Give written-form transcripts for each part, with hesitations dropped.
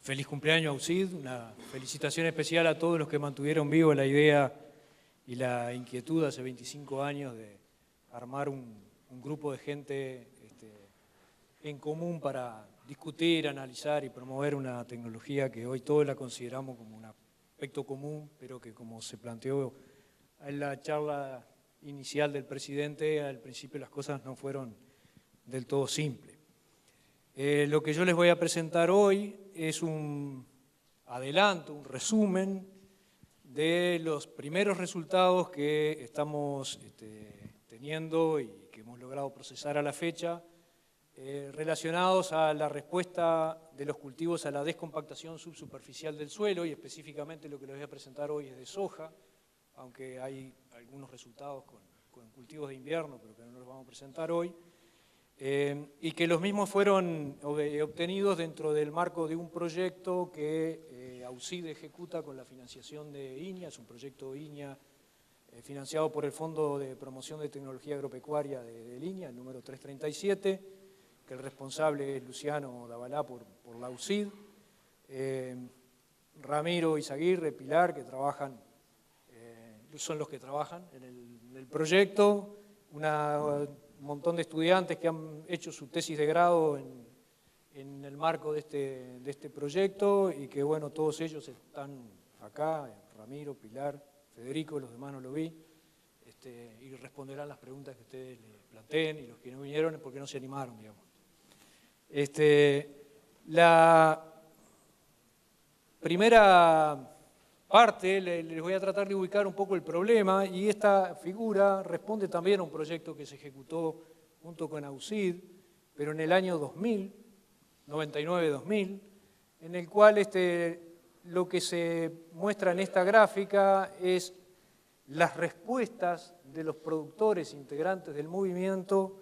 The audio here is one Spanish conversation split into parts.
Feliz cumpleaños a UCID, una felicitación especial a todos los que mantuvieron vivo la idea y la inquietud hace 25 años de armar un grupo de gente en común para discutir, analizar y promover una tecnología que hoy todos la consideramos como un aspecto común, pero que, como se planteó en la charla inicial del presidente, al principio las cosas no fueron del todo simples. Lo que yo les voy a presentar hoy es un adelanto, un resumen de los primeros resultados que estamos teniendo y que hemos logrado procesar a la fecha, relacionados a la respuesta de los cultivos a la descompactación subsuperficial del suelo, y específicamente lo que les voy a presentar hoy es de soja, aunque hay algunos resultados con cultivos de invierno, pero que no los vamos a presentar hoy. Y que los mismos fueron obtenidos dentro del marco de un proyecto que AUCID ejecuta con la financiación de INIA, es un proyecto INIA financiado por el Fondo de Promoción de Tecnología Agropecuaria de INIA, el número 337, que el responsable es Luciano Davalá por la AUCID, Ramiro Izaguirre, Pilar, que trabajan, son los que trabajan en el proyecto, un montón de estudiantes que han hecho su tesis de grado en el marco de este proyecto y que, bueno, todos ellos están acá, Ramiro, Pilar, Federico, los demás no lo vi, y responderán las preguntas que ustedes les planteen, y los que no vinieron es porque no se animaron, digamos. La primera parte, les voy a tratar de ubicar un poco el problema, y esta figura responde también a un proyecto que se ejecutó junto con AUCID, pero en el año 2000, 99-2000, en el cual lo que se muestra en esta gráfica es las respuestas de los productores integrantes del movimiento,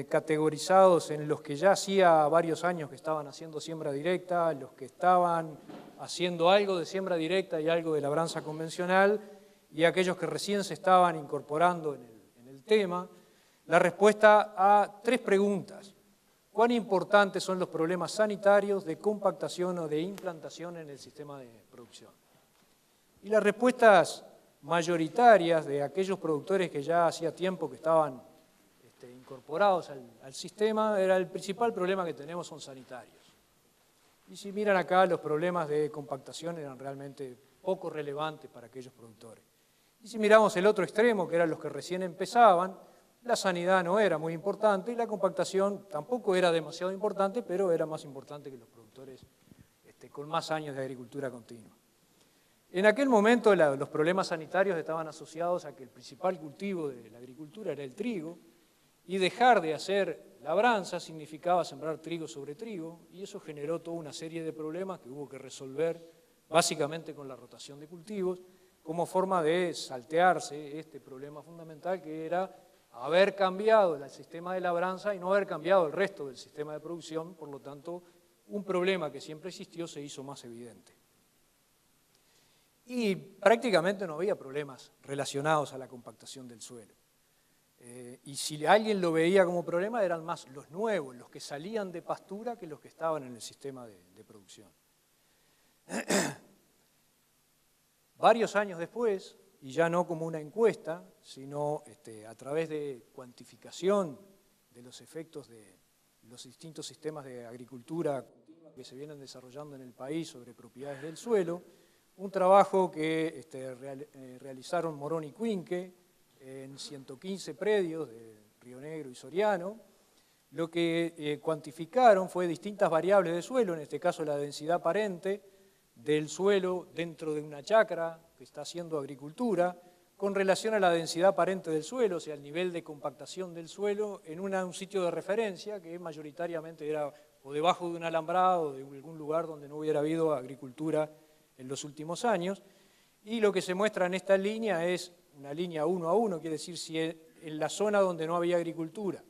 categorizados en los que ya hacía varios años que estaban haciendo siembra directa, los que estaban haciendo algo de siembra directa y algo de labranza convencional, y aquellos que recién se estaban incorporando en el tema, la respuesta a tres preguntas. ¿Cuán importantes son los problemas sanitarios de compactación o de implantación en el sistema de producción? Y las respuestas mayoritarias de aquellos productores que ya hacía tiempo que estaban incorporados al sistema, el principal problema que tenemos son sanitarios. Y si miran acá, los problemas de compactación eran realmente poco relevantes para aquellos productores. Y si miramos el otro extremo, que eran los que recién empezaban, la sanidad no era muy importante y la compactación tampoco era demasiado importante, pero era más importante que los productores con más años de agricultura continua. En aquel momento los problemas sanitarios estaban asociados a que el principal cultivo de la agricultura era el trigo, y dejar de hacer labranza significaba sembrar trigo sobre trigo, y eso generó toda una serie de problemas que hubo que resolver básicamente con la rotación de cultivos, como forma de saltearse este problema fundamental, que era haber cambiado el sistema de labranza y no haber cambiado el resto del sistema de producción. Por lo tanto, un problema que siempre existió se hizo más evidente. Y prácticamente no había problemas relacionados a la compactación del suelo. Y si alguien lo veía como problema, eran más los nuevos, los que salían de pastura, que los que estaban en el sistema de producción. Varios años después, y ya no como una encuesta, sino a través de cuantificación de los efectos de los distintos sistemas de agricultura que se vienen desarrollando en el país sobre propiedades del suelo, un trabajo que realizaron Morón y Cuinque en 115 predios de Río Negro y Soriano. Lo que cuantificaron fue distintas variables de suelo, en este caso la densidad aparente del suelo dentro de una chacra que está haciendo agricultura, con relación a la densidad aparente del suelo, o sea, el nivel de compactación del suelo en un sitio de referencia que mayoritariamente era o debajo de un alambrado o de algún lugar donde no hubiera habido agricultura en los últimos años. Y lo que se muestra en esta línea es una línea 1 a 1, quiere decir, si en la zona donde no había agricultura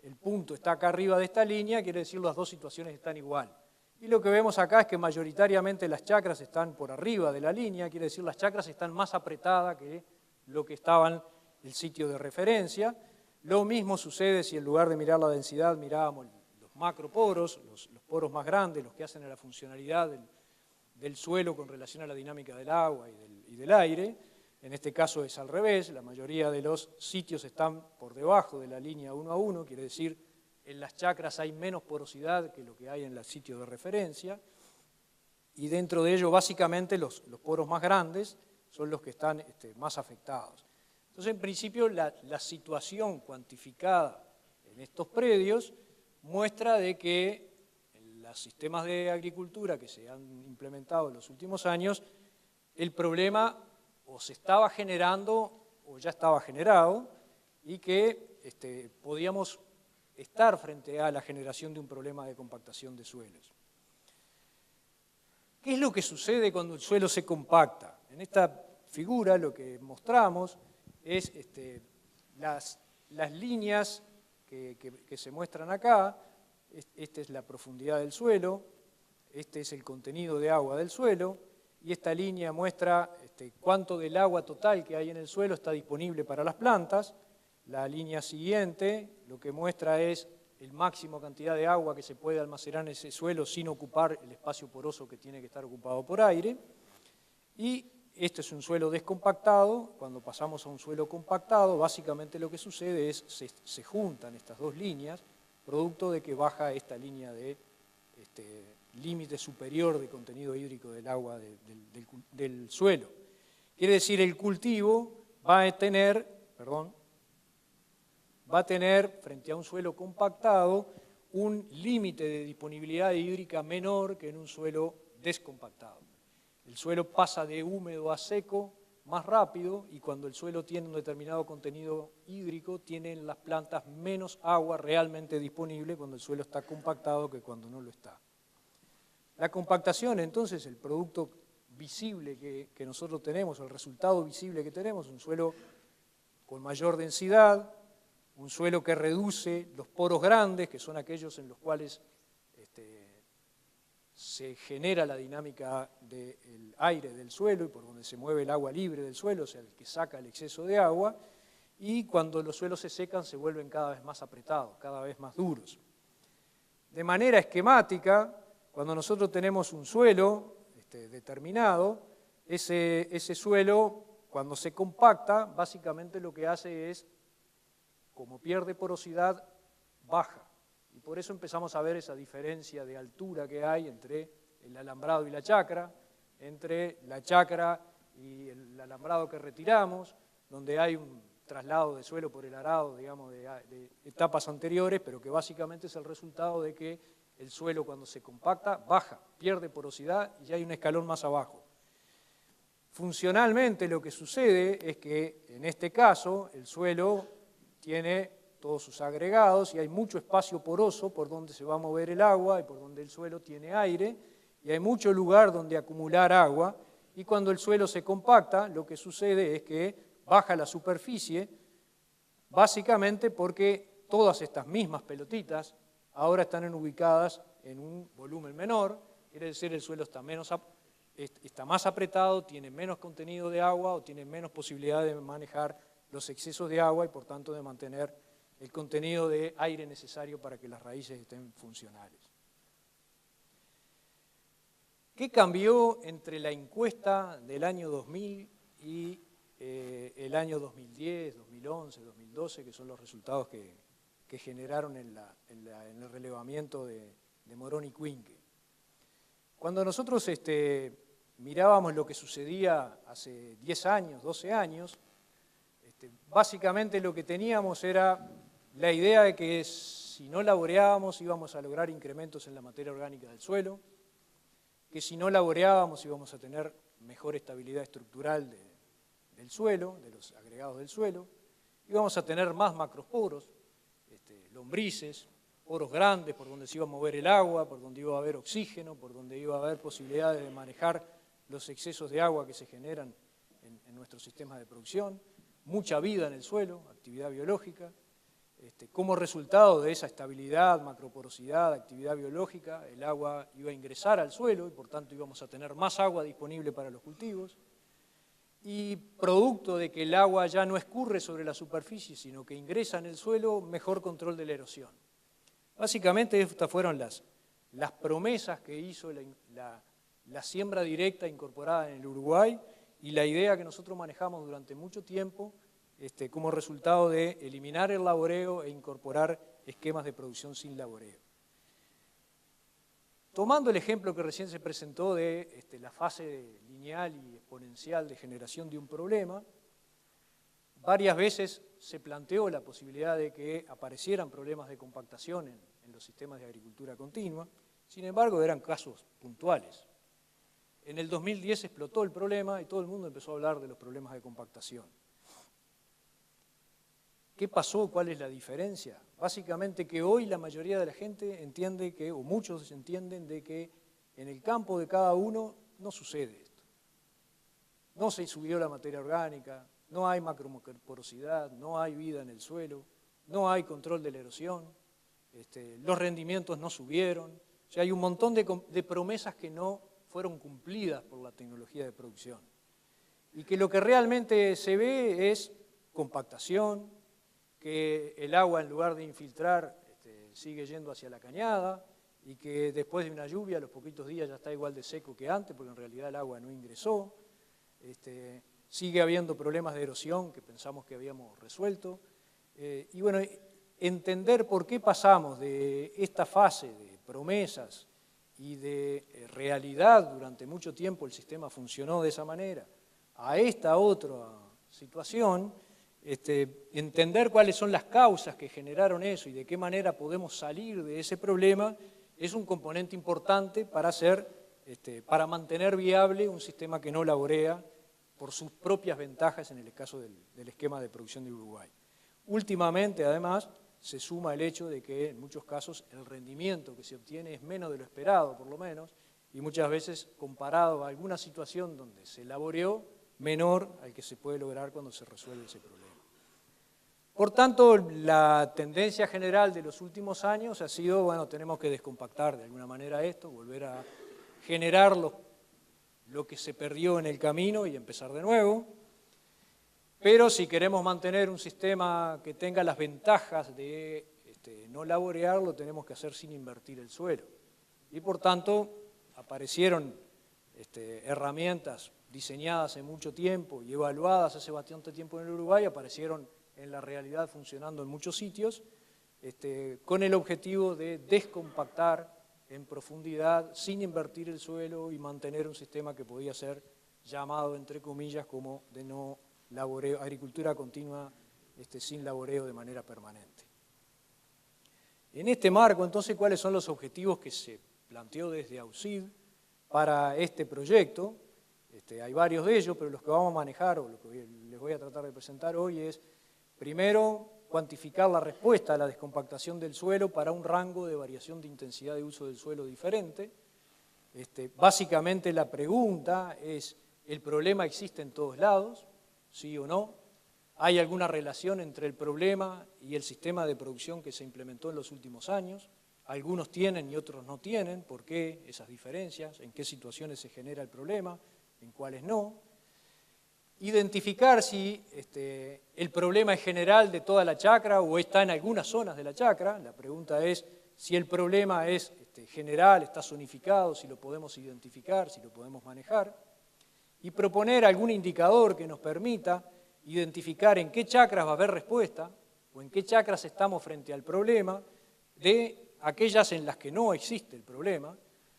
el punto está acá arriba de esta línea, quiere decir las dos situaciones están igual. Y lo que vemos acá es que mayoritariamente las chacras están por arriba de la línea, quiere decir las chacras están más apretadas que lo que estaban el sitio de referencia. Lo mismo sucede si en lugar de mirar la densidad mirábamos los macroporos, los poros más grandes, los que hacen a la funcionalidad del suelo con relación a la dinámica del agua y del aire. En este caso es al revés, la mayoría de los sitios están por debajo de la línea 1 a 1, quiere decir, en las chacras hay menos porosidad que lo que hay en los sitios de referencia, y dentro de ello básicamente los poros más grandes son los que están más afectados. Entonces, en principio, la situación cuantificada en estos predios muestra de que en los sistemas de agricultura que se han implementado en los últimos años, el problema o se estaba generando o ya estaba generado y que podíamos estar frente a la generación de un problema de compactación de suelos. ¿Qué es lo que sucede cuando el suelo se compacta? En esta figura lo que mostramos es las líneas que se muestran acá. Esta es la profundidad del suelo, este es el contenido de agua del suelo, y esta línea muestra cuánto del agua total que hay en el suelo está disponible para las plantas. La línea siguiente lo que muestra es el máximo cantidad de agua que se puede almacenar en ese suelo sin ocupar el espacio poroso que tiene que estar ocupado por aire. Y este es un suelo descompactado. Cuando pasamos a un suelo compactado, básicamente lo que sucede es que se juntan estas dos líneas, producto de que baja esta línea de límite superior de contenido hídrico del agua del suelo. Quiere decir, el cultivo va a tener, frente a un suelo compactado, un límite de disponibilidad hídrica menor que en un suelo descompactado. El suelo pasa de húmedo a seco más rápido, y cuando el suelo tiene un determinado contenido hídrico, tienen las plantas menos agua realmente disponible cuando el suelo está compactado que cuando no lo está. La compactación, entonces, el producto visible que nosotros tenemos, el resultado visible que tenemos, un suelo con mayor densidad, un suelo que reduce los poros grandes, que son aquellos en los cuales se genera la dinámica del aire del suelo y por donde se mueve el agua libre del suelo, o sea, el que saca el exceso de agua, y cuando los suelos se secan se vuelven cada vez más apretados, cada vez más duros. De manera esquemática, cuando nosotros tenemos un suelo determinado, ese suelo, cuando se compacta, básicamente lo que hace es, como pierde porosidad, baja. Y por eso empezamos a ver esa diferencia de altura que hay entre el alambrado y la chacra, entre la chacra y el alambrado que retiramos, donde hay un traslado de suelo por el arado, digamos, de etapas anteriores, pero que básicamente es el resultado de que el suelo, cuando se compacta, baja, pierde porosidad y hay un escalón más abajo. Funcionalmente lo que sucede es que en este caso el suelo tiene todos sus agregados y hay mucho espacio poroso por donde se va a mover el agua y por donde el suelo tiene aire, y hay mucho lugar donde acumular agua, y cuando el suelo se compacta lo que sucede es que baja la superficie, básicamente porque todas estas mismas pelotitas ahora están ubicadas en un volumen menor, quiere decir el suelo está más apretado, tiene menos contenido de agua o tiene menos posibilidad de manejar los excesos de agua y por tanto de mantener el contenido de aire necesario para que las raíces estén funcionales. ¿Qué cambió entre la encuesta del año 2000 y el año 2010, 2011, 2012, que son los resultados que generaron en el relevamiento de Morón y Cuinque? Cuando nosotros mirábamos lo que sucedía hace 10 años, 12 años, básicamente lo que teníamos era la idea de que si no laboreábamos íbamos a lograr incrementos en la materia orgánica del suelo, que si no laboreábamos íbamos a tener mejor estabilidad estructural del suelo, de los agregados del suelo, íbamos a tener más macroporos, lombrices, poros grandes por donde se iba a mover el agua, por donde iba a haber oxígeno, por donde iba a haber posibilidades de manejar los excesos de agua que se generan en nuestro sistema de producción, mucha vida en el suelo, actividad biológica. Como resultado de esa estabilidad, macroporosidad, actividad biológica, el agua iba a ingresar al suelo y por tanto íbamos a tener más agua disponible para los cultivos. Y producto de que el agua ya no escurre sobre la superficie, sino que ingresa en el suelo, mejor control de la erosión. Básicamente estas fueron las las promesas que hizo la siembra directa incorporada en el Uruguay y la idea que nosotros manejamos durante mucho tiempo como resultado de eliminar el laboreo e incorporar esquemas de producción sin laboreo. Tomando el ejemplo que recién se presentó de la fase lineal y exponencial de generación de un problema, varias veces se planteó la posibilidad de que aparecieran problemas de compactación en los sistemas de agricultura continua, sin embargo eran casos puntuales. En el 2010 explotó el problema y todo el mundo empezó a hablar de los problemas de compactación. ¿Qué pasó? ¿Cuál es la diferencia? Básicamente que hoy la mayoría de la gente entiende que, o muchos entienden de que en el campo de cada uno no sucede esto. No se subió la materia orgánica, no hay macroporosidad, no hay vida en el suelo, no hay control de la erosión, los rendimientos no subieron. O sea, hay un montón de promesas que no fueron cumplidas por la tecnología de producción. Y que lo que realmente se ve es compactación, que el agua en lugar de infiltrar sigue yendo hacia la cañada y que después de una lluvia a los poquitos días ya está igual de seco que antes porque en realidad el agua no ingresó. Sigue habiendo problemas de erosión que pensamos que habíamos resuelto. Y bueno, entender por qué pasamos de esta fase de promesas y de realidad durante mucho tiempo el sistema funcionó de esa manera a esta otra situación, entender cuáles son las causas que generaron eso y de qué manera podemos salir de ese problema es un componente importante para mantener viable un sistema que no laborea por sus propias ventajas en el caso del esquema de producción de Uruguay. Últimamente, además, se suma el hecho de que en muchos casos el rendimiento que se obtiene es menos de lo esperado, por lo menos, y muchas veces comparado a alguna situación donde se laboreó, menor al que se puede lograr cuando se resuelve ese problema. Por tanto, la tendencia general de los últimos años ha sido, bueno, tenemos que descompactar de alguna manera esto, volver a generar lo que se perdió en el camino y empezar de nuevo. Pero si queremos mantener un sistema que tenga las ventajas de no laborear, lo tenemos que hacer sin invertir el suelo. Y por tanto, aparecieron herramientas diseñadas hace mucho tiempo y evaluadas hace bastante tiempo en el Uruguay, aparecieron en la realidad funcionando en muchos sitios, con el objetivo de descompactar en profundidad, sin invertir el suelo y mantener un sistema que podía ser llamado, entre comillas, como de no laboreo, agricultura continua sin laboreo de manera permanente. En este marco, entonces, ¿cuáles son los objetivos que se planteó desde AUSID para este proyecto? Hay varios de ellos, pero los que vamos a manejar, o lo que les voy a tratar de presentar hoy es, primero, cuantificar la respuesta a la descompactación del suelo para un rango de variación de intensidad de uso del suelo diferente. Básicamente la pregunta es, ¿el problema existe en todos lados? ¿Sí o no? ¿Hay alguna relación entre el problema y el sistema de producción que se implementó en los últimos años? Algunos tienen y otros no tienen. ¿Por qué esas diferencias? ¿En qué situaciones se genera el problema? ¿En cuáles no? Identificar si el problema es general de toda la chacra o está en algunas zonas de la chacra. La pregunta es si el problema es general, está zonificado, si lo podemos identificar, si lo podemos manejar. Y proponer algún indicador que nos permita identificar en qué chacras va a haber respuesta o en qué chacras estamos frente al problema de aquellas en las que no existe el problema,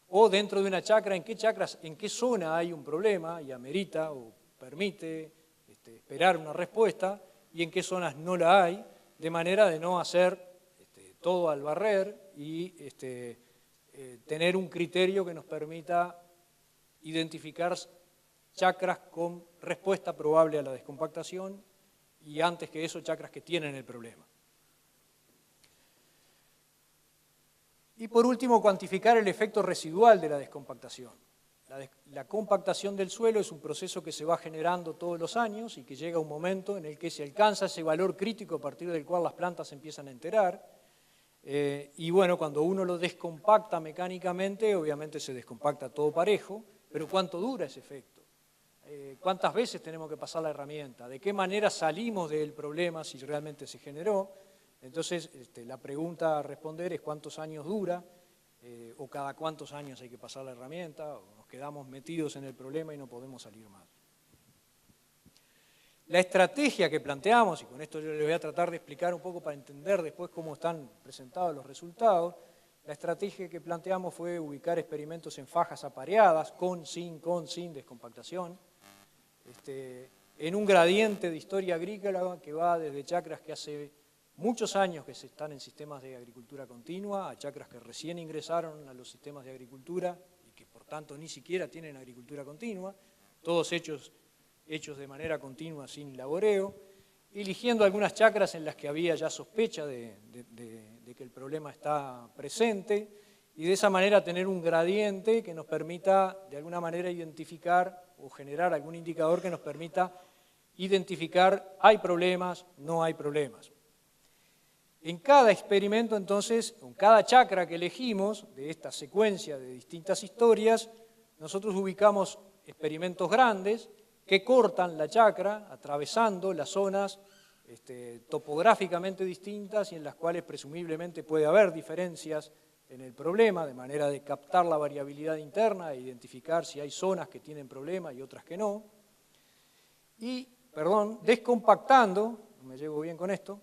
o dentro de una chacra, en qué zona hay un problema y amerita o permite esperar una respuesta y en qué zonas no la hay, de manera de no hacer todo al barrer y tener un criterio que nos permita identificar chacras con respuesta probable a la descompactación y antes que eso chacras que tienen el problema. Y por último, cuantificar el efecto residual de la descompactación. La compactación del suelo es un proceso que se va generando todos los años y que llega un momento en el que se alcanza ese valor crítico a partir del cual las plantas se empiezan a enterar. Y bueno, cuando uno lo descompacta mecánicamente, obviamente se descompacta todo parejo, pero ¿cuánto dura ese efecto? ¿Cuántas veces tenemos que pasar la herramienta? ¿De qué manera salimos del problema si realmente se generó? Entonces, la pregunta a responder es cuántos años dura o cada cuántos años hay que pasar la herramienta, o nos quedamos metidos en el problema y no podemos salir más. La estrategia que planteamos, y con esto yo les voy a tratar de explicar un poco para entender después cómo están presentados los resultados, la estrategia que planteamos fue ubicar experimentos en fajas apareadas, con, sin descompactación, en un gradiente de historia agrícola que va desde chacras que hace muchos años que se están en sistemas de agricultura continua, a chacras que recién ingresaron a los sistemas de agricultura y que por tanto ni siquiera tienen agricultura continua, todos hechos de manera continua sin laboreo, eligiendo algunas chacras en las que había ya sospecha de que el problema está presente, y de esa manera tener un gradiente que nos permita de alguna manera identificar o generar algún indicador que nos permita identificar hay problemas, no hay problemas. En cada experimento, entonces, en cada chacra que elegimos de esta secuencia de distintas historias, nosotros ubicamos experimentos grandes que cortan la chacra, atravesando las zonas topográficamente distintas y en las cuales presumiblemente puede haber diferencias en el problema, de manera de captar la variabilidad interna e identificar si hay zonas que tienen problema y otras que no. Y, descompactando, me llevo bien con esto,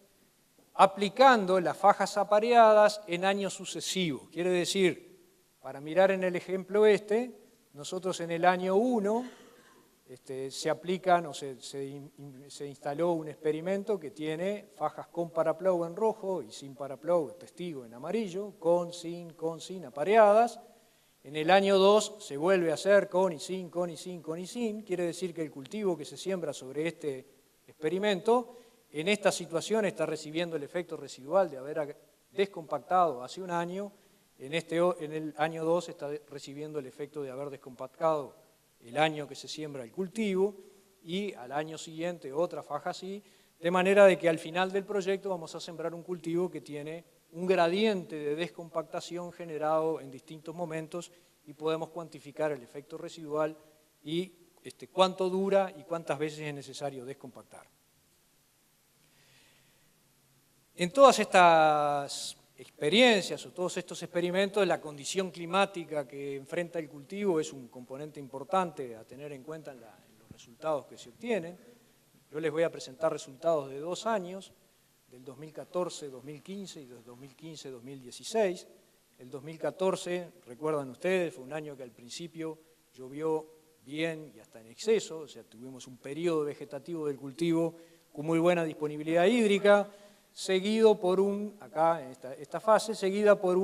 aplicando las fajas apareadas en años sucesivos. Quiere decir, para mirar en el ejemplo nosotros en el año 1 se aplican o se instaló un experimento que tiene fajas con paraplow en rojo y sin paraplow, testigo en amarillo, con, sin, apareadas. En el año 2 se vuelve a hacer con y sin, quiere decir que el cultivo que se siembra sobre este experimento, en esta situación está recibiendo el efecto residual de haber descompactado hace un año, en el año 2 está recibiendo el efecto de haber descompactado el año que se siembra el cultivo, y al año siguiente otra faja así, de manera de que al final del proyecto vamos a sembrar un cultivo que tiene un gradiente de descompactación generado en distintos momentos y podemos cuantificar el efecto residual y cuánto dura y cuántas veces es necesario descompactar. En todas estas experiencias o todos estos experimentos, la condición climática que enfrenta el cultivo es un componente importante a tener en cuenta en los resultados que se obtienen. Yo les voy a presentar resultados de 2 años, del 2014-2015 y del 2015-2016. El 2014, recuerdan ustedes, fue un año que al principio llovió bien y hasta en exceso, o sea, tuvimos un periodo vegetativo del cultivo con muy buena disponibilidad hídrica, seguido por acá en esta fase, seguida por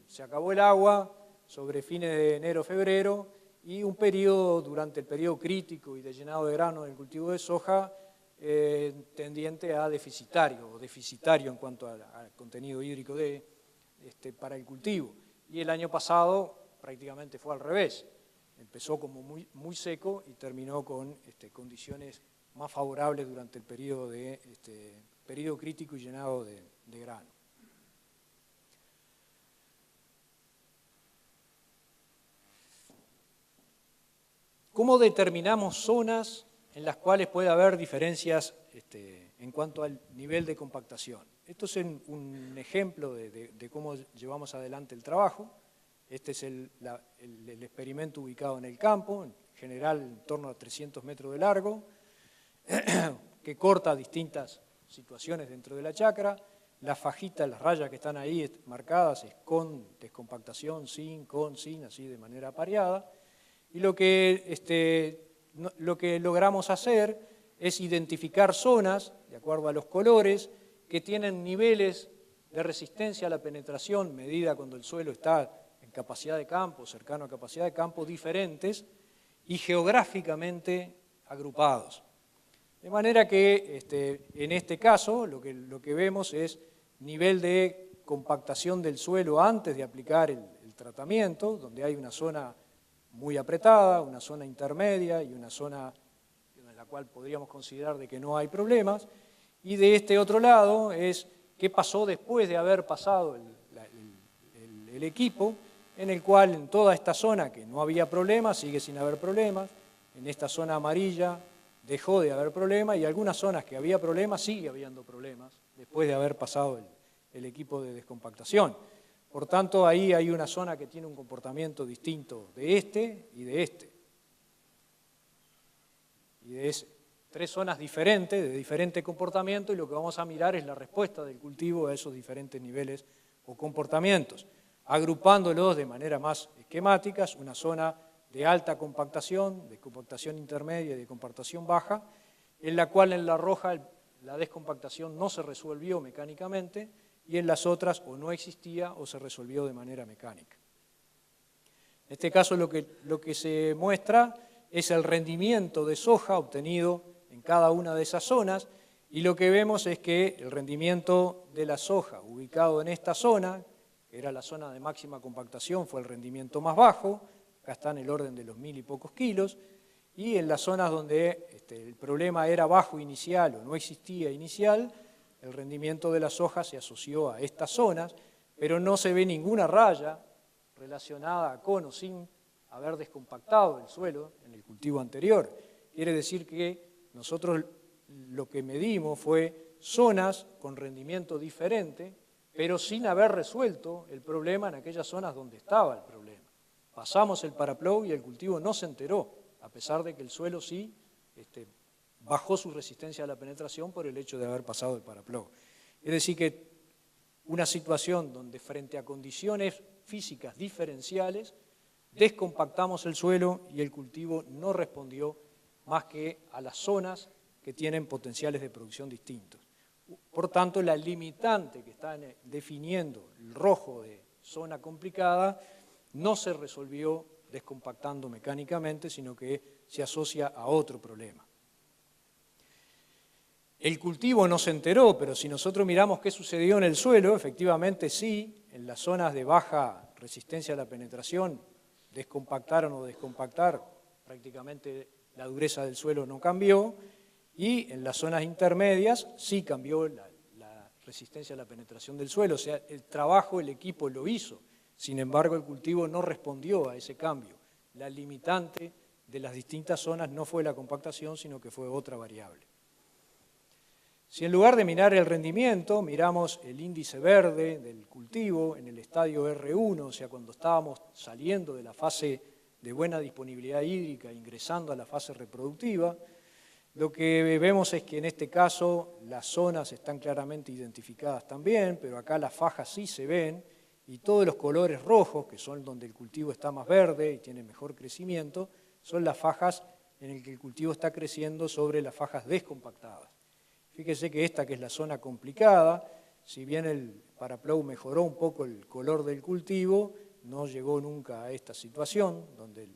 se acabó el agua sobre fines de enero-febrero y un periodo, durante el periodo crítico y de llenado de grano del cultivo de soja, tendiente a deficitario en cuanto al contenido hídrico para el cultivo. Y el año pasado prácticamente fue al revés, empezó como muy seco y terminó con condiciones más favorables durante el periodo periodo crítico y llenado de grano. ¿Cómo determinamos zonas en las cuales puede haber diferencias en cuanto al nivel de compactación? Esto es un ejemplo de cómo llevamos adelante el trabajo. Este es el experimento ubicado en el campo, en general en torno a 300 metros de largo, que corta distintas situaciones dentro de la chacra. Las fajitas, las rayas que están ahí marcadas es con descompactación, sin, así de manera apareada. Y lo que logramos hacer es identificar zonas, de acuerdo a los colores, que tienen niveles de resistencia a la penetración medida cuando el suelo está en capacidad de campo, cercano a capacidad de campo, diferentes y geográficamente agrupados. De manera que en este caso lo que vemos es nivel de compactación del suelo antes de aplicar el tratamiento, donde hay una zona muy apretada, una zona intermedia y una zona en la cual podríamos considerar de que no hay problemas. Y de este otro lado es qué pasó después de haber pasado el equipo, en el cual en toda esta zona que no había problemas, sigue sin haber problemas, en esta zona amarilla dejó de haber problemas y algunas zonas que había problemas sigue habiendo problemas después de haber pasado el equipo de descompactación. Por tanto, ahí hay una zona que tiene un comportamiento distinto de este y de este. Y de ese. 3 zonas diferentes, de diferente comportamiento, y lo que vamos a mirar es la respuesta del cultivo a esos diferentes niveles o comportamientos, agrupándolos de manera más esquemática, una zona de alta compactación, de compactación intermedia y de compactación baja, en la cual en la roja la descompactación no se resolvió mecánicamente y en las otras o no existía o se resolvió de manera mecánica. En este caso lo que se muestra es el rendimiento de soja obtenido en cada una de esas zonas, y lo que vemos es que el rendimiento de la soja ubicado en esta zona, que era la zona de máxima compactación, fue el rendimiento más bajo, acá está en el orden de los 1000 y pocos kilos, y en las zonas donde el problema era bajo inicial o no existía inicial, el rendimiento de la soja se asoció a estas zonas, pero no se ve ninguna raya relacionada con o sin haber descompactado el suelo en el cultivo anterior. Quiere decir que nosotros lo que medimos fue zonas con rendimiento diferente, pero sin haber resuelto el problema en aquellas zonas donde estaba el problema. Pasamos el paraplow y el cultivo no se enteró, a pesar de que el suelo sí bajó su resistencia a la penetración por el hecho de haber pasado el paraplow. Es decir, que una situación donde frente a condiciones físicas diferenciales, descompactamos el suelo y el cultivo no respondió más que a las zonas que tienen potenciales de producción distintos. Por tanto, la limitante que está definiendo el rojo de zona complicada no se resolvió descompactando mecánicamente, sino que se asocia a otro problema. El cultivo no se enteró, pero si nosotros miramos qué sucedió en el suelo, efectivamente sí, en las zonas de baja resistencia a la penetración, descompactaron o descompactar, prácticamente la dureza del suelo no cambió, y en las zonas intermedias sí cambió la resistencia a la penetración del suelo, o sea, el trabajo, el equipo lo hizo, sin embargo el cultivo no respondió a ese cambio. La limitante de las distintas zonas no fue la compactación, sino que fue otra variable. Si en lugar de mirar el rendimiento, miramos el índice verde del cultivo en el estadio R1, o sea, cuando estábamos saliendo de la fase de buena disponibilidad hídrica, ingresando a la fase reproductiva, lo que vemos es que en este caso las zonas están claramente identificadas también, pero acá las fajas sí se ven, y todos los colores rojos, que son donde el cultivo está más verde y tiene mejor crecimiento, son las fajas en las que el cultivo está creciendo sobre las fajas descompactadas. Fíjese que esta, que es la zona complicada, si bien el paraplow mejoró un poco el color del cultivo, no llegó nunca a esta situación, donde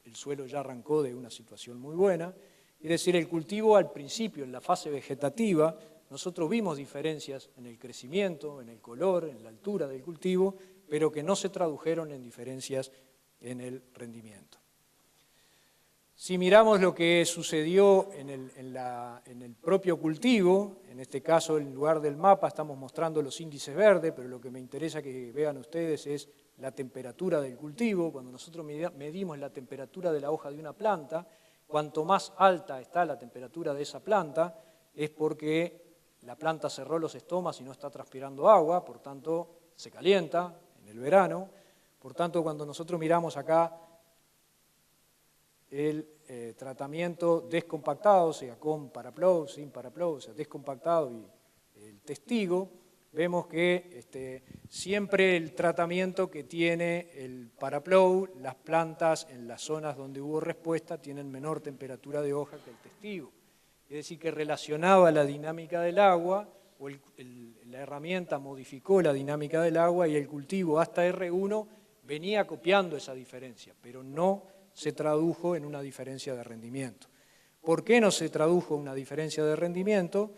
el suelo ya arrancó de una situación muy buena. Es decir, el cultivo al principio, en la fase vegetativa, nosotros vimos diferencias en el crecimiento, en el color, en la altura del cultivo, pero que no se tradujeron en diferencias en el rendimiento. Si miramos lo que sucedió en el propio cultivo, en este caso en lugar del mapa estamos mostrando los índices verdes, pero lo que me interesa que vean ustedes es la temperatura del cultivo. Cuando nosotros medimos la temperatura de la hoja de una planta, cuanto más alta está la temperatura de esa planta, es porque la planta cerró los estomas y no está transpirando agua, por tanto se calienta en el verano. Por tanto, cuando nosotros miramos acá el tratamiento descompactado, o sea, con paraplow, sin paraplow, o sea, descompactado y el testigo, vemos que siempre el tratamiento que tiene el paraplow, las plantas en las zonas donde hubo respuesta tienen menor temperatura de hoja que el testigo. Es decir, que relacionaba la dinámica del agua, o la herramienta modificó la dinámica del agua y el cultivo hasta R1 venía copiando esa diferencia, pero no se tradujo en una diferencia de rendimiento. ¿Por qué no se tradujo una diferencia de rendimiento?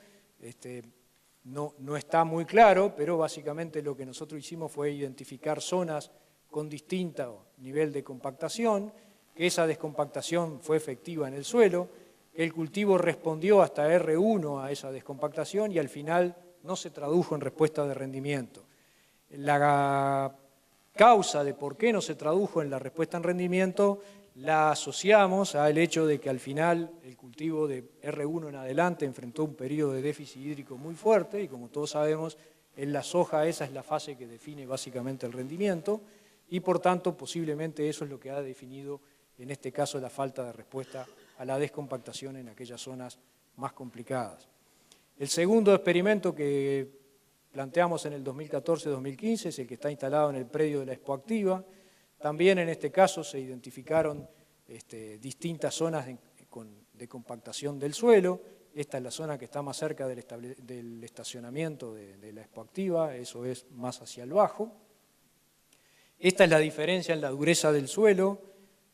No está muy claro, pero básicamente lo que nosotros hicimos fue identificar zonas con distinto nivel de compactación, que esa descompactación fue efectiva en el suelo, que el cultivo respondió hasta R1 a esa descompactación y al final no se tradujo en respuesta de rendimiento. La causa de por qué no se tradujo en la respuesta en rendimiento la asociamos al hecho de que al final el cultivo de R1 en adelante enfrentó un periodo de déficit hídrico muy fuerte y como todos sabemos En la soja esa es la fase que define básicamente el rendimiento y por tanto posiblemente eso es lo que ha definido en este caso la falta de respuesta a la descompactación en aquellas zonas más complicadas. El segundo experimento que planteamos en el 2014-2015 es el que está instalado en el predio de la Expoactiva. También en este caso se identificaron distintas zonas de compactación del suelo. Esta es la zona que está más cerca del estacionamiento de la Expoactiva, eso es más hacia el bajo. Esta es la diferencia en la dureza del suelo,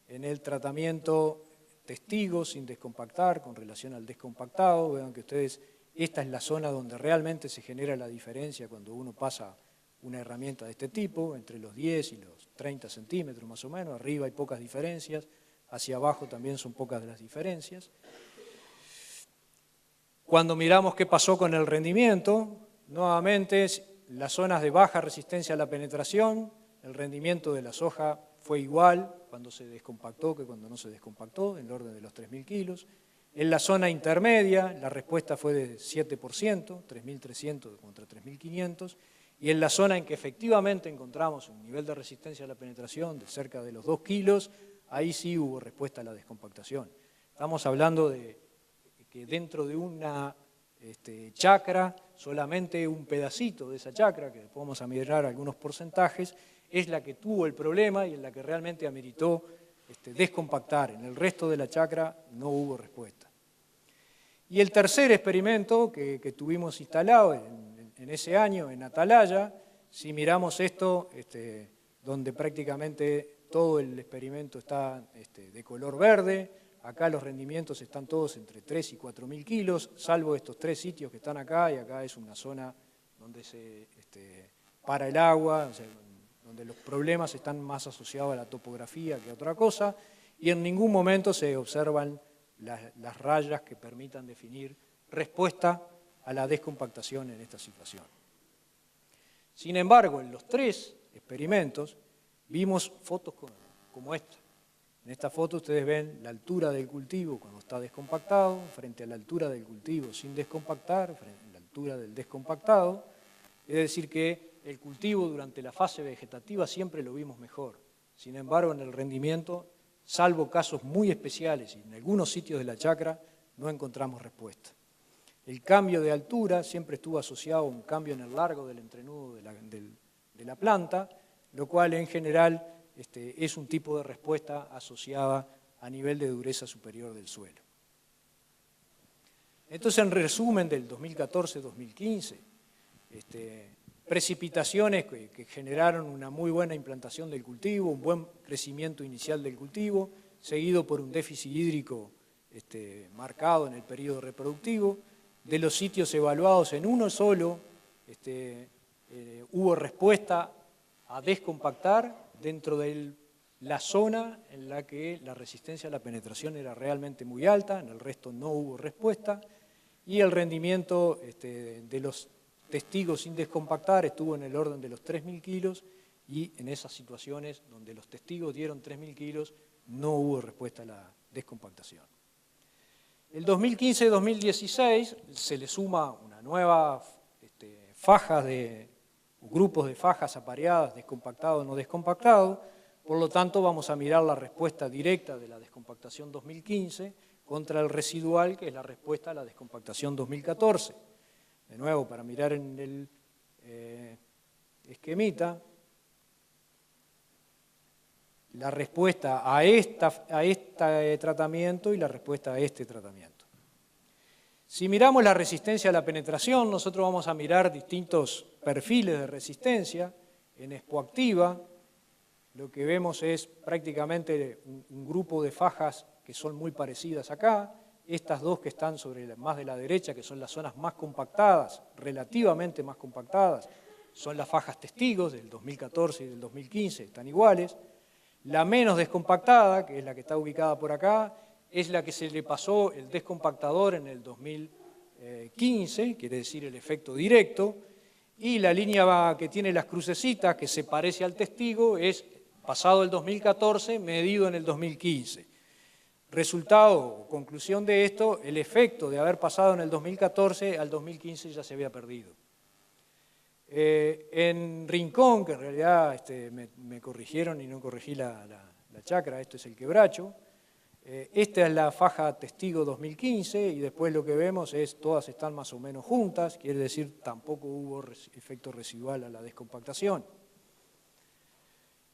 en el tratamiento testigo sin descompactar con relación al descompactado. Vean que ustedes, esta es la zona donde realmente se genera la diferencia cuando uno pasa una herramienta de este tipo, entre los 10 y los 30 centímetros más o menos. Arriba hay pocas diferencias, hacia abajo también son pocas de las diferencias. Cuando miramos qué pasó con el rendimiento, nuevamente las zonas de baja resistencia a la penetración, el rendimiento de la soja fue igual cuando se descompactó que cuando no se descompactó, en el orden de los 3.000 kilos. En la zona intermedia, la respuesta fue de 7%, 3.300 contra 3.500, y en la zona en que efectivamente encontramos un nivel de resistencia a la penetración de cerca de los 2 kilos, ahí sí hubo respuesta a la descompactación. Estamos hablando de que dentro de una chacra, solamente un pedacito de esa chacra, que después vamos a mirar algunos porcentajes, es la que tuvo el problema y en la que realmente ameritó descompactar. En el resto de la chacra no hubo respuesta. Y el tercer experimento que tuvimos instalado en ese año en Atalaya, si miramos esto, donde prácticamente todo el experimento está de color verde, acá los rendimientos están todos entre 3 y 4.000 kilos, salvo estos 3 sitios que están acá, y acá es una zona donde se para el agua, o sea, donde los problemas están más asociados a la topografía que a otra cosa, y en ningún momento se observan las rayas que permitan definir respuesta a la descompactación en esta situación. Sin embargo, en los 3 experimentos vimos fotos como esta. En esta foto ustedes ven la altura del cultivo cuando está descompactado, frente a la altura del cultivo sin descompactar, frente a la altura del descompactado. Es decir que el cultivo durante la fase vegetativa siempre lo vimos mejor. Sin embargo, en el rendimiento, salvo casos muy especiales y en algunos sitios de la chacra, no encontramos respuesta. El cambio de altura siempre estuvo asociado a un cambio en el largo del entrenudo de la planta, lo cual en general es un tipo de respuesta asociada a nivel de dureza superior del suelo. Entonces, en resumen del 2014-2015, precipitaciones que generaron una muy buena implantación del cultivo, un buen crecimiento inicial del cultivo, seguido por un déficit hídrico marcado en el periodo reproductivo. De los sitios evaluados en uno solo, hubo respuesta a descompactar dentro de la zona en la que la resistencia a la penetración era realmente muy alta, en el resto no hubo respuesta, y el rendimiento de los testigos sin descompactar estuvo en el orden de los 3.000 kilos, y en esas situaciones donde los testigos dieron 3.000 kilos no hubo respuesta a la descompactación. El 2015-2016 se le suma una nueva faja grupos de fajas apareadas, descompactado o no descompactado, por lo tanto vamos a mirar la respuesta directa de la descompactación 2015 contra el residual, que es la respuesta a la descompactación 2014. De nuevo, para mirar en el esquemita, la respuesta a este tratamiento y la respuesta a este tratamiento. Si miramos la resistencia a la penetración, nosotros vamos a mirar distintos perfiles de resistencia. En Expoactiva, lo que vemos es prácticamente un grupo de fajas que son muy parecidas acá. Estas dos que están más de la derecha, que son las zonas más compactadas, relativamente más compactadas, son las fajas testigos del 2014 y del 2015, están iguales. La menos descompactada, que es la que está ubicada por acá, es la que se le pasó el descompactador en el 2015, quiere decir el efecto directo, y la línea que tiene las crucecitas, que se parece al testigo, es pasado el 2014, medido en el 2015. Resultado o conclusión de esto, el efecto de haber pasado en el 2014 al 2015 ya se había perdido. En Rincón, que en realidad me corrigieron y no corregí la chacra, esto es el quebracho. Esta es la faja testigo 2015 y después lo que vemos es todas están más o menos juntas, quiere decir tampoco hubo efecto residual a la descompactación.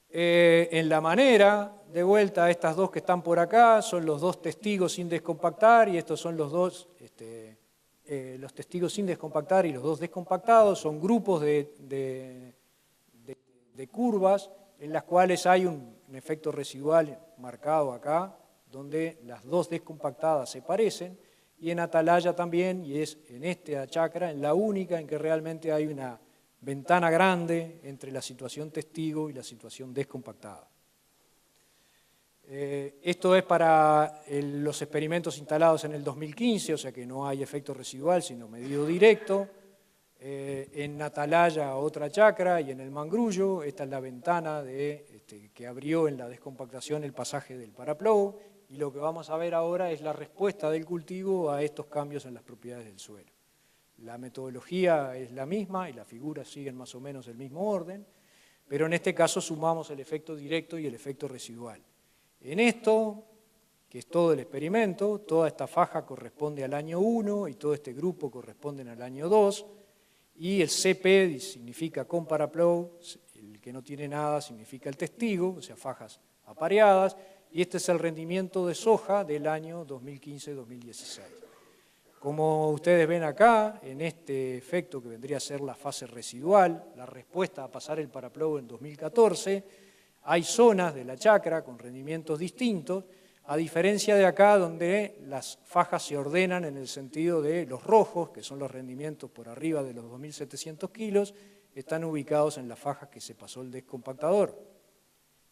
En la manera, de vuelta, estas dos que están por acá son los dos testigos sin descompactar y estos son los dos, los testigos sin descompactar y los dos descompactados, son grupos de curvas en las cuales hay un efecto residual marcado acá, donde las dos descompactadas se parecen, y en Atalaya también, y es en esta chacra, en la única en que realmente hay una ventana grande entre la situación testigo y la situación descompactada. Esto es para los experimentos instalados en el 2015, o sea que no hay efecto residual, sino medido directo. En Atalaya otra chacra y en el Mangrullo, esta es la ventana que abrió en la descompactación el pasaje del paraplow, y lo que vamos a ver ahora es la respuesta del cultivo a estos cambios en las propiedades del suelo. La metodología es la misma y las figuras siguen más o menos el mismo orden, pero en este caso sumamos el efecto directo y el efecto residual. En esto, que es todo el experimento, toda esta faja corresponde al año 1 y todo este grupo corresponden al año 2, y el CP significa con paraplow, el que no tiene nada significa el testigo, o sea, fajas apareadas, y este es el rendimiento de soja del año 2015-2016. Como ustedes ven acá, en este efecto que vendría a ser la fase residual, la respuesta a pasar el paraplow en 2014, hay zonas de la chacra con rendimientos distintos, a diferencia de acá donde las fajas se ordenan en el sentido de los rojos, que son los rendimientos por arriba de los 2.700 kilos, están ubicados en las fajas que se pasó el descompactador.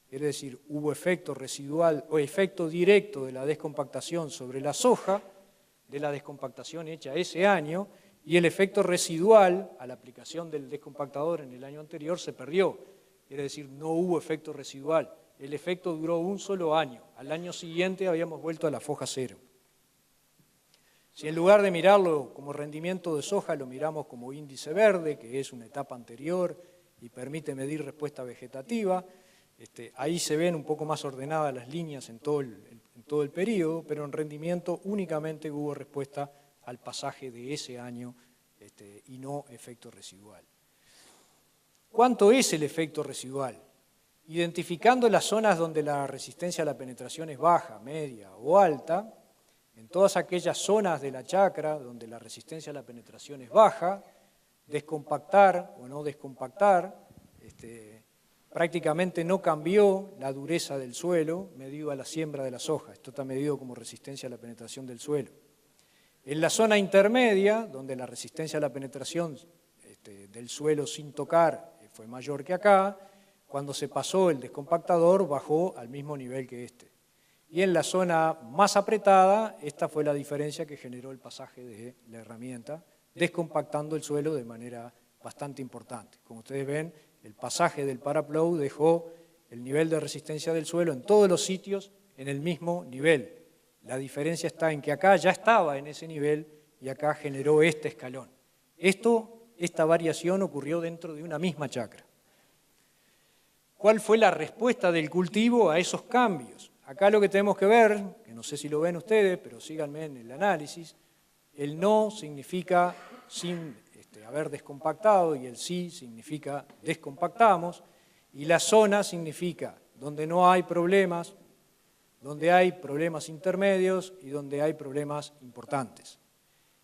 Es decir, hubo efecto residual o efecto directo de la descompactación sobre la soja, de la descompactación hecha ese año, y el efecto residual a la aplicación del descompactador en el año anterior se perdió. Es decir, no hubo efecto residual. El efecto duró un solo año. Al año siguiente habíamos vuelto a la foja cero. Si en lugar de mirarlo como rendimiento de soja, lo miramos como índice verde, que es una etapa anterior y permite medir respuesta vegetativa, ahí se ven un poco más ordenadas las líneas en todo el periodo, pero en rendimiento únicamente hubo respuesta al pasaje de ese año y no efecto residual. ¿Cuánto es el efecto residual? Identificando las zonas donde la resistencia a la penetración es baja, media o alta, en todas aquellas zonas de la chacra donde la resistencia a la penetración es baja, descompactar o no descompactar, prácticamente no cambió la dureza del suelo medido a la siembra de la soja. Esto está medido como resistencia a la penetración del suelo. En la zona intermedia, donde la resistencia a la penetración del suelo sin tocar fue mayor que acá, cuando se pasó el descompactador bajó al mismo nivel que este. Y en la zona más apretada, esta fue la diferencia que generó el pasaje de la herramienta, descompactando el suelo de manera bastante importante. Como ustedes ven, el pasaje del paraplow dejó el nivel de resistencia del suelo en todos los sitios en el mismo nivel. La diferencia está en que acá ya estaba en ese nivel y acá generó este escalón. Esta variación ocurrió dentro de una misma chacra. ¿Cuál fue la respuesta del cultivo a esos cambios? Acá lo que tenemos que ver, que no sé si lo ven ustedes, pero síganme en el análisis, el no significa sin haber descompactado y el sí significa descompactamos, y la zona significa donde no hay problemas, donde hay problemas intermedios y donde hay problemas importantes.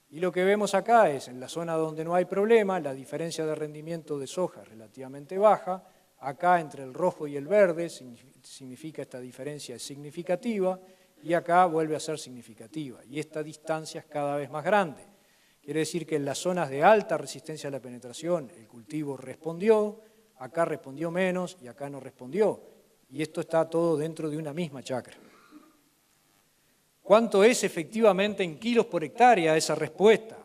Y lo que vemos acá es, en la zona donde no hay problema, la diferencia de rendimiento de soja es relativamente baja. Acá entre el rojo y el verde significa esta diferencia es significativa y acá vuelve a ser significativa. Y esta distancia es cada vez más grande. Quiere decir que en las zonas de alta resistencia a la penetración el cultivo respondió, acá respondió menos y acá no respondió. Y esto está todo dentro de una misma chacra. ¿Cuánto es efectivamente en kilos por hectárea esa respuesta?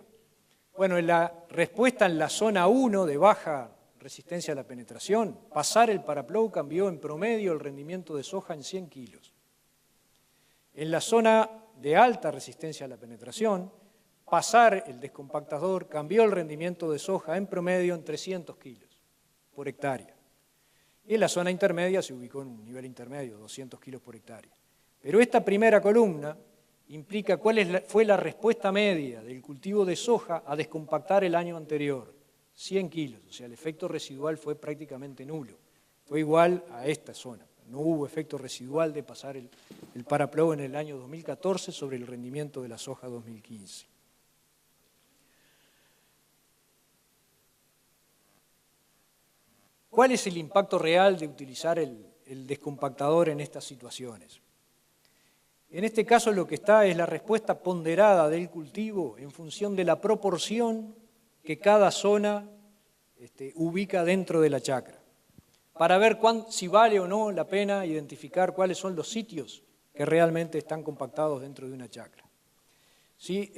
Bueno, en la respuesta en la zona 1 de baja resistencia a la penetración, pasar el paraplow cambió en promedio el rendimiento de soja en 100 kilos. En la zona de alta resistencia a la penetración, pasar el descompactador, cambió el rendimiento de soja en promedio en 300 kilos por hectárea. Y en la zona intermedia se ubicó en un nivel intermedio, 200 kilos por hectárea. Pero esta primera columna implica cuál fue la respuesta media del cultivo de soja a descompactar el año anterior, 100 kilos, o sea, el efecto residual fue prácticamente nulo, fue igual a esta zona. No hubo efecto residual de pasar el paraplow en el año 2014 sobre el rendimiento de la soja 2015. ¿Cuál es el impacto real de utilizar el descompactador en estas situaciones? En este caso lo que está es la respuesta ponderada del cultivo en función de la proporción que cada zona ubica dentro de la chacra, para ver si vale o no la pena identificar cuáles son los sitios que realmente están compactados dentro de una chacra. Si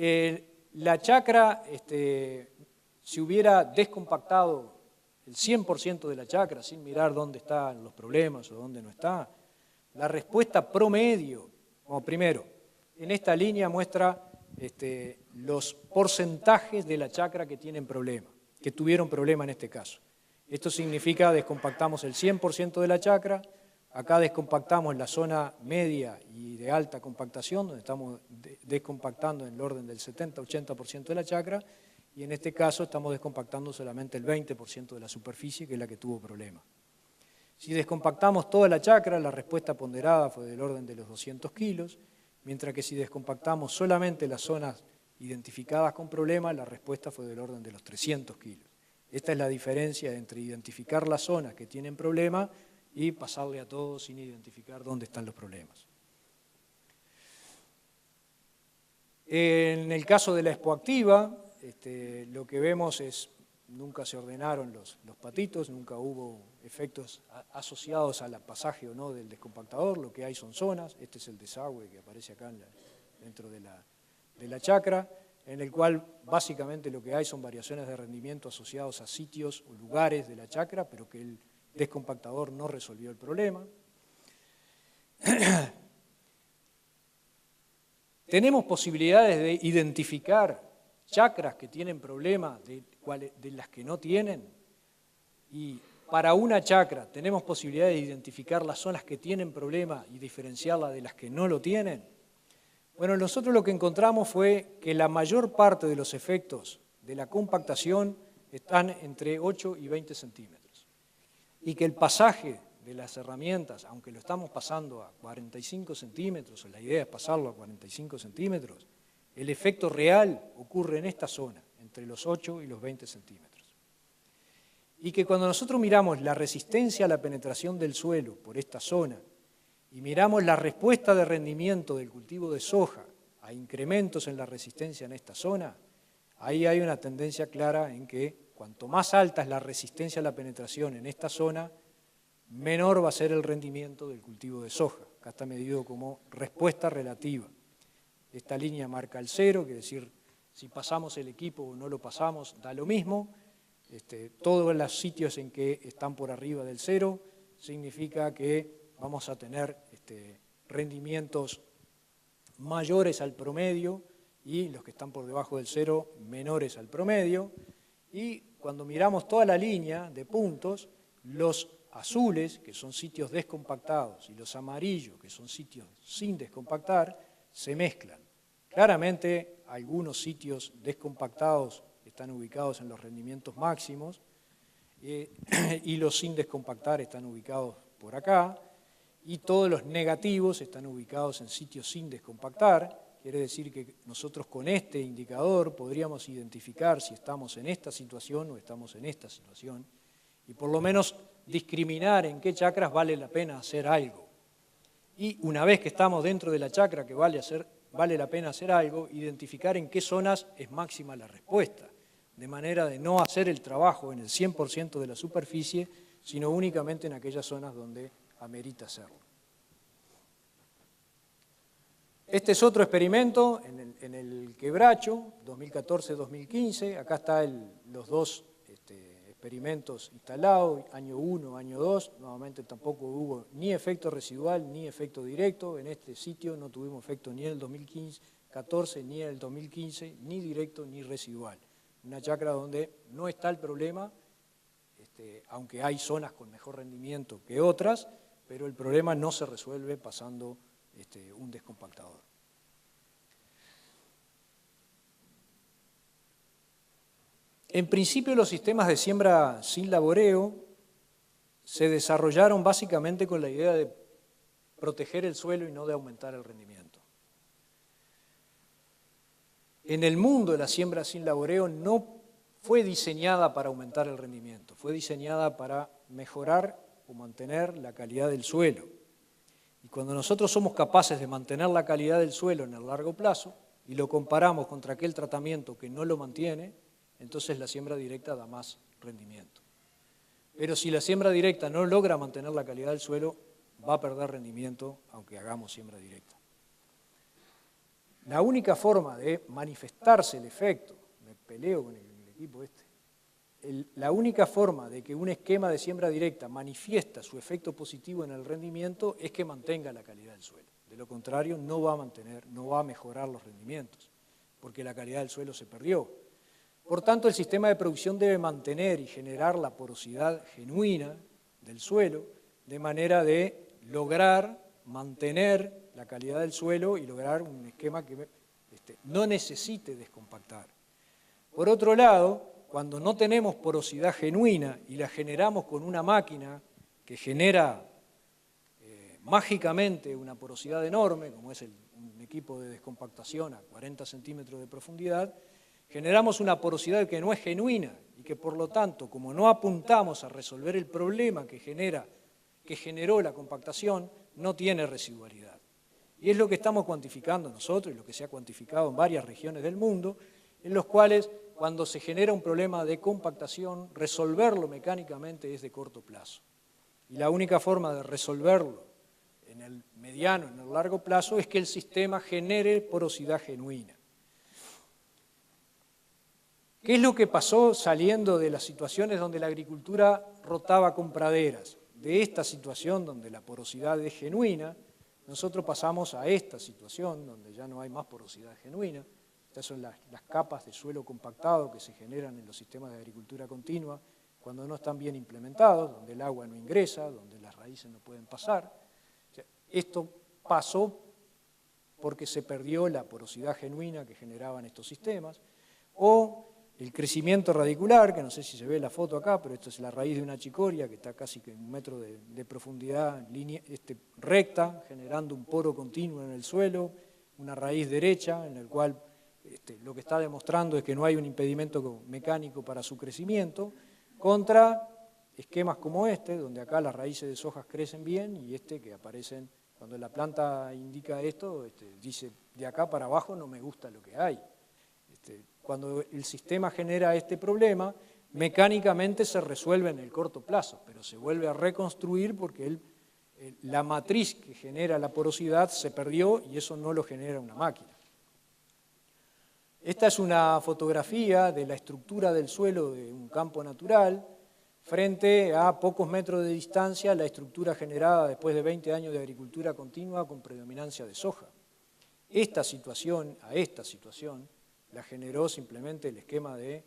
la chacra se hubiera descompactado el 100% de la chacra, sin mirar dónde están los problemas o dónde no está, la respuesta promedio, como primero, en esta línea muestra los porcentajes de la chacra que tienen problema, que tuvieron problema en este caso. Esto significa descompactamos el 100% de la chacra, acá descompactamos la zona media y de alta compactación, donde estamos descompactando en el orden del 70-80% de la chacra, y en este caso estamos descompactando solamente el 20% de la superficie, que es la que tuvo problema. Si descompactamos toda la chacra, la respuesta ponderada fue del orden de los 200 kilos, mientras que si descompactamos solamente las zonas identificadas con problema, la respuesta fue del orden de los 300 kilos. Esta es la diferencia entre identificar las zonas que tienen problema y pasarle a todos sin identificar dónde están los problemas. En el caso de la expoactiva, lo que vemos es, nunca se ordenaron los patitos, nunca hubo efectos asociados al pasaje o no del descompactador, lo que hay son zonas, este es el desagüe que aparece acá dentro de la chacra, en el cual básicamente lo que hay son variaciones de rendimiento asociados a sitios o lugares de la chacra, pero que el descompactador no resolvió el problema. Tenemos posibilidades de identificar chacras que tienen problemas de las que no tienen, y para una chacra tenemos posibilidad de identificar las zonas que tienen problema y diferenciarlas de las que no lo tienen. Bueno, nosotros lo que encontramos fue que la mayor parte de los efectos de la compactación están entre 8 y 20 centímetros, y que el pasaje de las herramientas, aunque lo estamos pasando a 45 centímetros, o la idea es pasarlo a 45 centímetros, el efecto real ocurre en esta zona, entre los 8 y los 20 centímetros. Y que cuando nosotros miramos la resistencia a la penetración del suelo por esta zona y miramos la respuesta de rendimiento del cultivo de soja a incrementos en la resistencia en esta zona, ahí hay una tendencia clara en que cuanto más alta es la resistencia a la penetración en esta zona, menor va a ser el rendimiento del cultivo de soja. Acá está medido como respuesta relativa. Esta línea marca el 0, quiere decir, si pasamos el equipo o no lo pasamos, da lo mismo. Todos los sitios en que están por arriba del 0 significa que vamos a tener rendimientos mayores al promedio, y los que están por debajo del 0 menores al promedio. Y cuando miramos toda la línea de puntos, los azules, que son sitios descompactados, y los amarillos, que son sitios sin descompactar, se mezclan. Claramente, algunos sitios descompactados están ubicados en los rendimientos máximos y los sin descompactar están ubicados por acá, y todos los negativos están ubicados en sitios sin descompactar. Quiere decir que nosotros con este indicador podríamos identificar si estamos en esta situación o estamos en esta situación, y por lo menos discriminar en qué chacras vale la pena hacer algo. Y una vez que estamos dentro de la chacra que vale la pena hacer algo, identificar en qué zonas es máxima la respuesta, de manera de no hacer el trabajo en el 100% de la superficie, sino únicamente en aquellas zonas donde amerita hacerlo. Este es otro experimento en el Quebracho, 2014-2015. Acá están los dos experimentos instalados, año 1, año 2. Nuevamente tampoco hubo ni efecto residual ni efecto directo. En este sitio no tuvimos efecto ni en el 2015 2014 ni en el 2015, ni directo ni residual. Una chacra donde no está el problema, aunque hay zonas con mejor rendimiento que otras, pero el problema no se resuelve pasando un descompactador. En principio, los sistemas de siembra sin laboreo se desarrollaron básicamente con la idea de proteger el suelo y no de aumentar el rendimiento. En el mundo, la siembra sin laboreo no fue diseñada para aumentar el rendimiento, fue diseñada para mejorar o mantener la calidad del suelo. Y cuando nosotros somos capaces de mantener la calidad del suelo en el largo plazo y lo comparamos contra aquel tratamiento que no lo mantiene, entonces la siembra directa da más rendimiento. Pero si la siembra directa no logra mantener la calidad del suelo, va a perder rendimiento aunque hagamos siembra directa. La única forma de manifestarse el efecto, me peleo con el equipo la única forma de que un esquema de siembra directa manifiesta su efecto positivo en el rendimiento es que mantenga la calidad del suelo. De lo contrario, no va a mejorar los rendimientos, porque la calidad del suelo se perdió. Por tanto, el sistema de producción debe mantener y generar la porosidad genuina del suelo, de manera de lograr mantener la calidad del suelo y lograr un esquema que no necesite descompactar. Por otro lado, cuando no tenemos porosidad genuina y la generamos con una máquina que genera mágicamente una porosidad enorme, como es un equipo de descompactación a 40 centímetros de profundidad, generamos una porosidad que no es genuina y que por lo tanto, como no apuntamos a resolver el problema que generó la compactación, no tiene residualidad. Y es lo que estamos cuantificando nosotros y lo que se ha cuantificado en varias regiones del mundo, en los cuales cuando se genera un problema de compactación, resolverlo mecánicamente es de corto plazo. Y la única forma de resolverlo en el mediano, en el largo plazo, es que el sistema genere porosidad genuina. ¿Qué es lo que pasó saliendo de las situaciones donde la agricultura rotaba con praderas? De esta situación donde la porosidad es genuina, nosotros pasamos a esta situación donde ya no hay más porosidad genuina. Estas son las capas de suelo compactado que se generan en los sistemas de agricultura continua cuando no están bien implementados, donde el agua no ingresa, donde las raíces no pueden pasar. O sea, esto pasó porque se perdió la porosidad genuina que generaban estos sistemas, o el crecimiento radicular, que no sé si se ve la foto acá, pero esto es la raíz de una chicoria que está casi que 1 metro de profundidad recta, generando un poro continuo en el suelo, una raíz derecha en el cual lo que está demostrando es que no hay un impedimento mecánico para su crecimiento, contra esquemas como donde acá las raíces de sojas crecen bien y que aparecen, cuando la planta indica esto, dice de acá para abajo no me gusta lo que hay. Cuando el sistema genera este problema, mecánicamente se resuelve en el corto plazo, pero se vuelve a reconstruir porque la matriz que genera la porosidad se perdió y eso no lo genera una máquina. Esta es una fotografía de la estructura del suelo de un campo natural frente a pocos metros de distancia la estructura generada después de 20 años de agricultura continua con predominancia de soja. Esta situación la generó simplemente el esquema de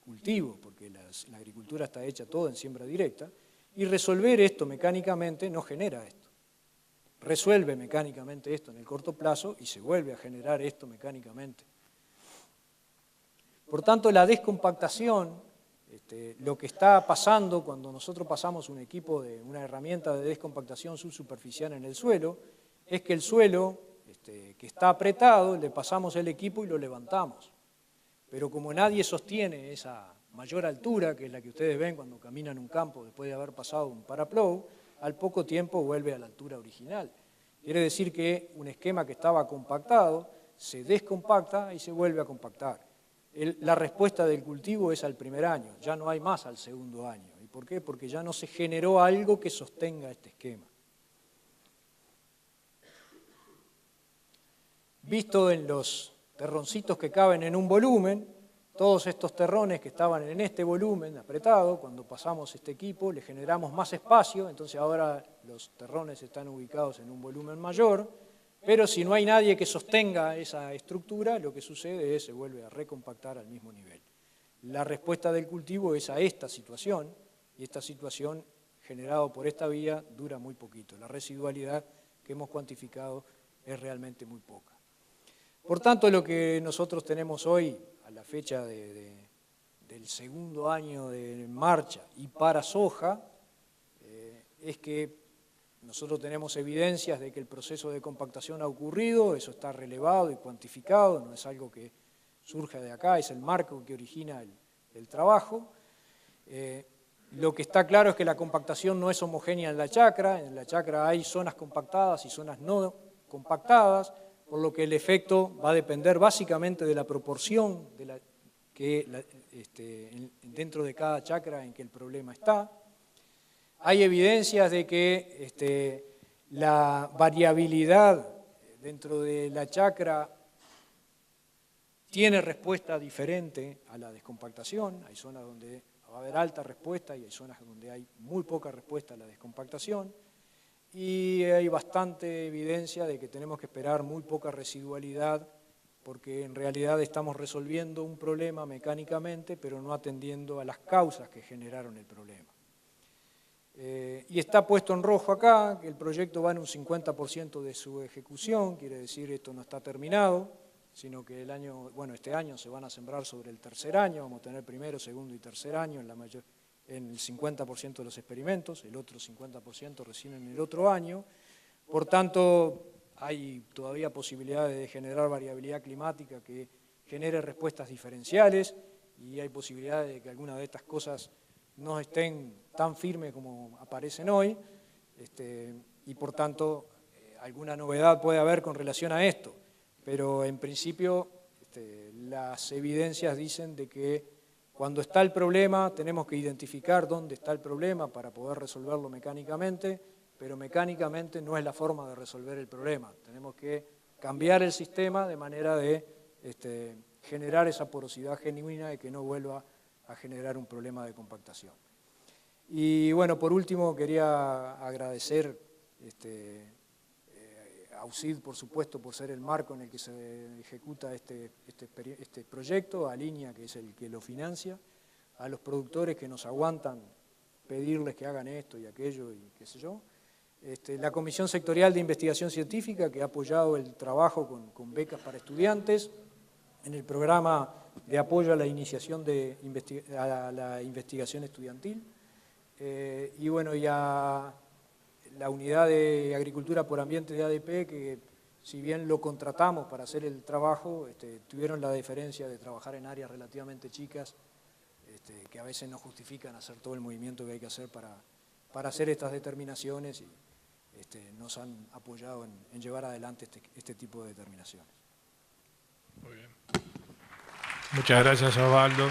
cultivo, porque la agricultura está hecha toda en siembra directa, y resolver esto mecánicamente no genera esto. Resuelve mecánicamente esto en el corto plazo y se vuelve a generar esto mecánicamente. Por tanto, la descompactación, lo que está pasando cuando nosotros pasamos una herramienta de descompactación subsuperficial en el suelo, es que el suelo que está apretado, le pasamos el equipo y lo levantamos. Pero como nadie sostiene esa mayor altura, que es la que ustedes ven cuando caminan un campo después de haber pasado un paraplow, al poco tiempo vuelve a la altura original. Quiere decir que un esquema que estaba compactado se descompacta y se vuelve a compactar. La respuesta del cultivo es al primer año, ya no hay más al segundo año. ¿Y por qué? Porque ya no se generó algo que sostenga este esquema. Visto en los terroncitos que caben en un volumen, todos estos terrones que estaban en este volumen apretado, cuando pasamos este equipo le generamos más espacio, entonces ahora los terrones están ubicados en un volumen mayor, pero si no hay nadie que sostenga esa estructura, lo que sucede es que se vuelve a recompactar al mismo nivel. La respuesta del cultivo es a esta situación, y esta situación generada por esta vía dura muy poquito. La residualidad que hemos cuantificado es realmente muy poca. Por tanto, lo que nosotros tenemos hoy, a la fecha del segundo año de marcha y para soja, es que nosotros tenemos evidencias de que el proceso de compactación ha ocurrido, eso está relevado y cuantificado, no es algo que surge de acá, es el marco que origina el trabajo. Lo que está claro es que la compactación no es homogénea en la chacra hay zonas compactadas y zonas no compactadas, por lo que el efecto va a depender básicamente de la proporción dentro de cada chacra en que el problema está. Hay evidencias de que la variabilidad dentro de la chacra tiene respuesta diferente a la descompactación. Hay zonas donde va a haber alta respuesta y hay zonas donde hay muy poca respuesta a la descompactación. Y hay bastante evidencia de que tenemos que esperar muy poca residualidad porque en realidad estamos resolviendo un problema mecánicamente, pero no atendiendo a las causas que generaron el problema. Y está puesto en rojo acá, que el proyecto va en un 50% de su ejecución, quiere decir esto no está terminado, sino que este año se van a sembrar sobre el tercer año, vamos a tener primero, segundo y tercer año en el 50% de los experimentos, el otro 50% recién en el otro año. Por tanto, hay todavía posibilidades de generar variabilidad climática que genere respuestas diferenciales y hay posibilidades de que algunas de estas cosas no estén tan firmes como aparecen hoy y por tanto alguna novedad puede haber con relación a esto, pero en principio las evidencias dicen de que cuando está el problema tenemos que identificar dónde está el problema para poder resolverlo mecánicamente, pero mecánicamente no es la forma de resolver el problema, tenemos que cambiar el sistema de manera de generar esa porosidad genuina y que no vuelva a generar un problema de compactación. Y bueno, por último quería agradecer a UCID, por supuesto, por ser el marco en el que se ejecuta este proyecto, a Línea, que es el que lo financia, a los productores que nos aguantan pedirles que hagan esto y aquello y qué sé yo, la Comisión Sectorial de Investigación Científica, que ha apoyado el trabajo con becas para estudiantes, en el programa de apoyo a la iniciación a la investigación estudiantil, y bueno, ya la unidad de Agricultura por Ambiente de ADP, que si bien lo contratamos para hacer el trabajo, tuvieron la deferencia de trabajar en áreas relativamente chicas, que a veces no justifican hacer todo el movimiento que hay que hacer para hacer estas determinaciones y nos han apoyado en llevar adelante este tipo de determinaciones. Muy bien. Muchas gracias, Osvaldo.